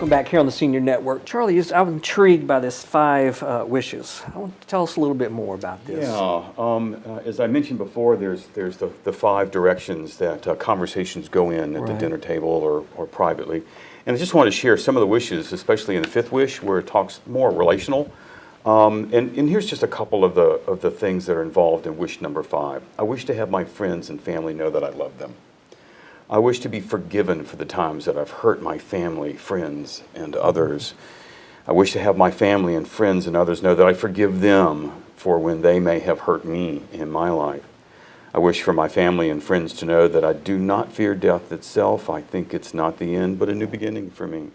Welcome back here on the Senior Network. Charlie, I'm intrigued by this 5 wishes. I want to tell us a little bit more about this. Yeah, as I mentioned before, there's the 5 directions that conversations go in at the dinner table or privately. And I just want to share some of the wishes, especially in the 5th wish, where it talks more relational. And here's just a couple of the things that are involved in wish number 5. I wish to have my friends and family know that I love them. I wish to be forgiven for the times that I've hurt my family, friends, and others. I wish to have my family and friends and others know that I forgive them for when they may have hurt me in my life. I wish for my family and friends to know that I do not fear death itself. I think it's not the end, but a new beginning for me.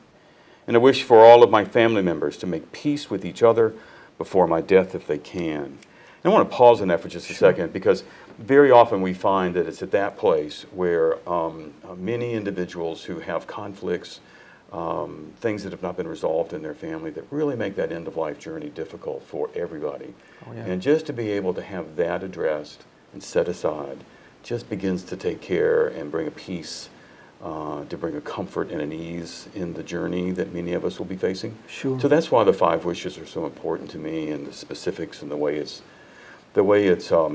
And I wish for all of my family members to make peace with each other before my death if they can. And I want to pause on that for just a second, because very often we find that it's at that place where many individuals who have conflicts, things that have not been resolved in their family, that really make that end-of-life journey difficult for everybody. Oh, yeah. And just to be able to have that addressed and set aside just begins to take care and bring a peace, to bring a comfort and an ease in the journey that many of us will be facing. Sure. So that's why the 5 wishes are so important to me, and the specifics and the way it's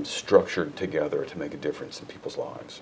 structured together to make a difference in people's lives.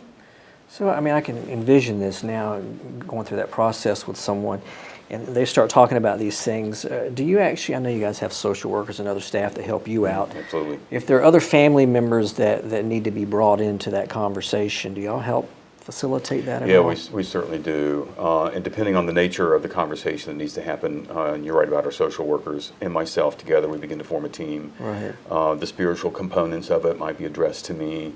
So, I mean, I can envision this now, going through that process with someone, and they start talking about these things. Do you actually, I know you guys have social workers and other staff that help you out. Absolutely. If there are other family members that need to be brought into that conversation, do y'all help facilitate that at all? Yeah, we certainly do. And depending on the nature of the conversation that needs to happen, and you're right about our social workers and myself together, we begin to form a team. Right. The spiritual components of it might be addressed to me.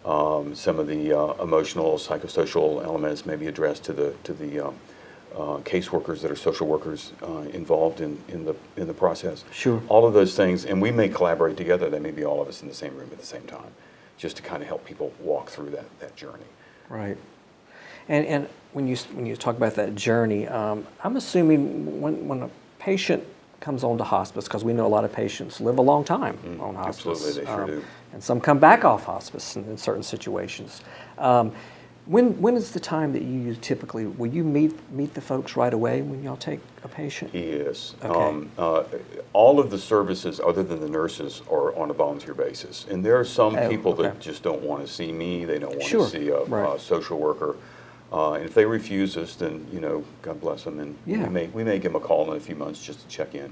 Some of the emotional, psychosocial elements may be addressed to the caseworkers that are social workers involved in the process. Sure. All of those things, and we may collaborate together. They may be all of us in the same room at the same time, just to kind of help people walk through that journey. Right. And when you talk about that journey, I'm assuming when a patient comes on to hospice, because we know a lot of patients live a long time on hospice. Absolutely, they sure do. And some come back off hospice in certain situations. When is the time that you typically, will you meet the folks right away when y'all take a patient? Yes. Okay. All of the services other than the nurses are on a volunteer basis. And there are some people that just don't want to see me. They don't want to see a social worker. And if they refuse us, then, God bless them. And we may give them a call in a few months just to check in.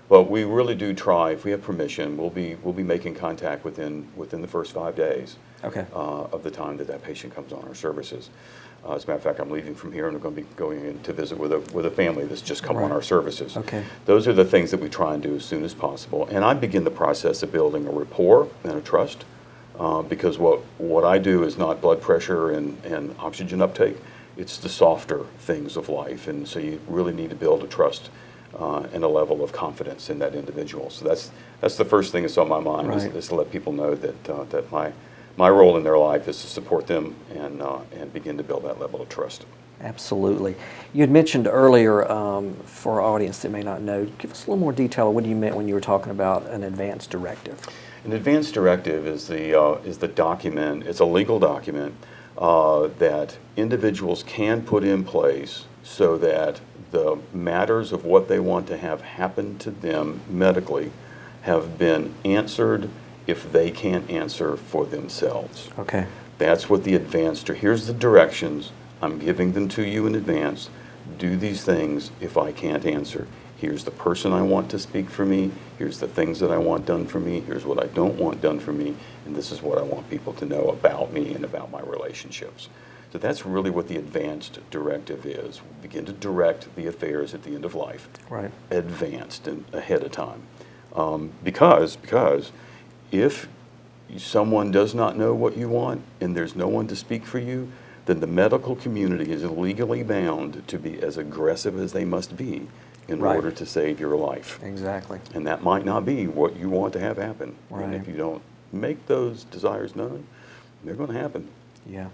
But we really do try, if we have permission, we'll be making contact within the first 5 days of the time that patient comes on our services. As a matter of fact, I'm leaving from here and I'm going to be going in to visit with a family that's just come on our services. Okay. Those are the things that we try and do as soon as possible. And I begin the process of building a rapport and a trust, because what I do is not blood pressure and oxygen uptake. It's the softer things of life. And so you really need to build a trust and a level of confidence in that individual. So that's the first thing that's on my mind, is to let people know that my role in their life is to support them and begin to build that level of trust. Absolutely. You had mentioned earlier, for our audience that may not know, give us a little more detail of what you meant when you were talking about an advance directive. An advance directive is the document. It's a legal document that individuals can put in place so that the matters of what they want to have happen to them medically have been answered if they can't answer for themselves. Okay. That's what the advanced are. Here's the directions. I'm giving them to you in advance. Do these things if I can't answer. Here's the person I want to speak for me. Here's the things that I want done for me. Here's what I don't want done for me. And this is what I want people to know about me and about my relationships. So that's really what the advanced directive is. We begin to direct the affairs at the end of life. Right. Advanced and ahead of time. Because if someone does not know what you want and there's no one to speak for you, then the medical community is legally bound to be as aggressive as they must be in order to save your life. Exactly. And that might not be what you want to have happen. Right. And if you don't make those desires known, they're going to happen. Yeah.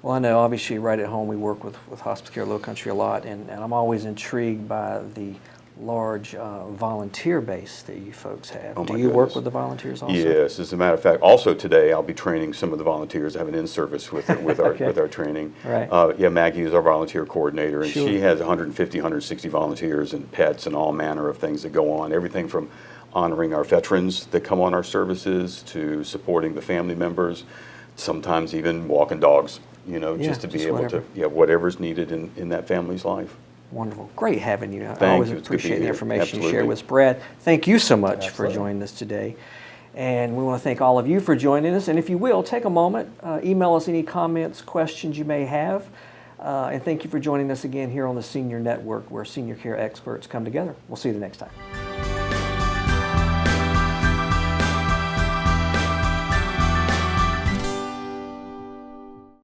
Well, I know obviously right at home we work with Hospice Care Lowcountry a lot, and I'm always intrigued by the large volunteer base that you folks have. Oh, Do my you work goodness. with the volunteers also? Yes, as a matter of fact, also today I'll be training some of the volunteers. I have an in-service with our Okay. with our training. Right. Yeah, Maggie is our volunteer coordinator, and Sure. she has 150, 160 volunteers and pets and all manner of things that go on. Everything from honoring our veterans that come on our services to supporting the family members, sometimes even walking dogs. You know, Yeah, just to be just able whatever. to, yeah, whatever's needed in that family's life. Wonderful. Great having you. I Thank always you. It's good to be appreciate the here. information you share Absolutely. with us. Brad, thank you so much for Absolutely. joining us today. And we want to thank all of you for joining us. And if you will, take a moment, email us any comments, questions you may have. And thank you for joining us again here on the Senior Network, where senior care experts come together. We'll see you the next time.